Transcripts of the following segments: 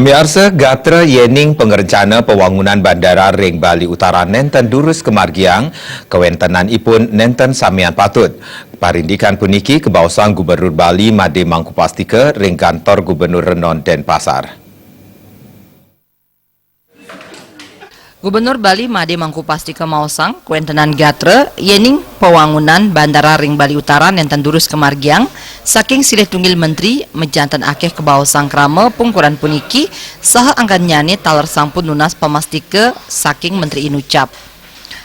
Pamiarsa Gatra Yening pengerencana pembangunan bandara Ring Bali Utara nenten durus kemargiang kewentenan ipun nenten samian patut. Parindikan puniki kebawasan Gubernur Bali Made Mangkupastika ring kantor Gubernur Renon Denpasar. Gubernur Bali Made Mangkupastika maosang kuentenan Gatra Yening pembangunan bandara Ring Bali Utara nenten durus kemargiang saking silih tunggil menteri mejantan akeh kebawasan krama pungkuran puniki saha angkan nyane taler sampun lunas pamastika saking menteri inucap.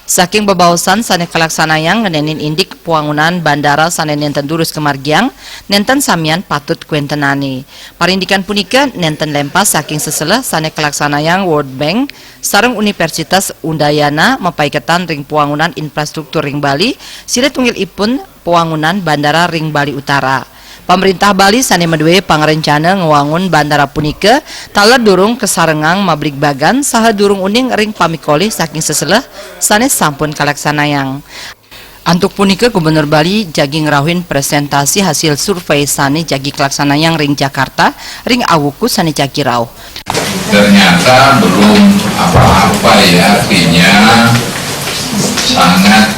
Saking bebawasan sane kalaksanayang ngenenin indik pembangunan bandara sane nenten durus kemargiang nenten samian patut kuentenani. Parindikan punika nenten lempas saking seselah sane kalaksanayang World Bank sareng Universitas Undayana mempaiketan ring pembangunan infrastruktur Ring Bali silih tunggil ipun pembangunan bandara Ring Bali Utara. Pemerintah Bali sane medue pangarencana ngewangun bandara punika taler durung kesarengang mabrik bagan saha durung uning ring pamikoli saking seselah sane sampun kalaksanayang. Antuk punika Gubernur Bali jagi ngerawin presentasi hasil survei sane jagi kalaksanayang ring Jakarta ring awuku sane jagi raw. Ternyata belum apa-apa ya, artinya sangat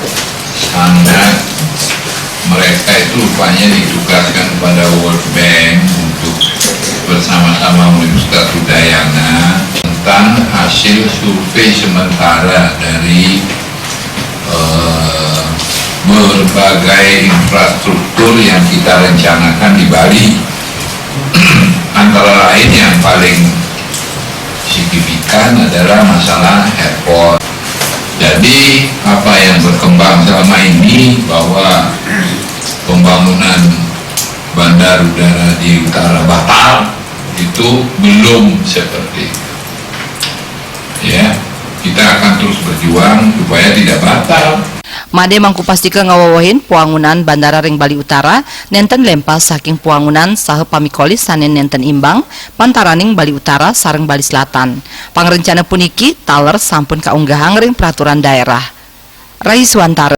mereka itu rupanya ditugaskan kepada World Bank untuk bersama-sama Universitas Udayana tentang hasil survei sementara dari berbagai infrastruktur yang kita rencanakan di Bali. Antara lain yang paling signifikan adalah masalah airport. Jadi apa yang berkembang selama ini bahwa pembangunan bandar udara di utara batal itu belum seperti ya, kita akan terus berjuang supaya tidak batal. Made Mangkupastika ngawawahin pembangunan bandara Ring Bali Utara nenten lempas saking pembangunan saha pamikolis sane nenten imbang pantaraning Bali Utara sareng Bali Selatan. Pangerencana puniki taler sampun kaunggahang ring peraturan daerah. Raiswantara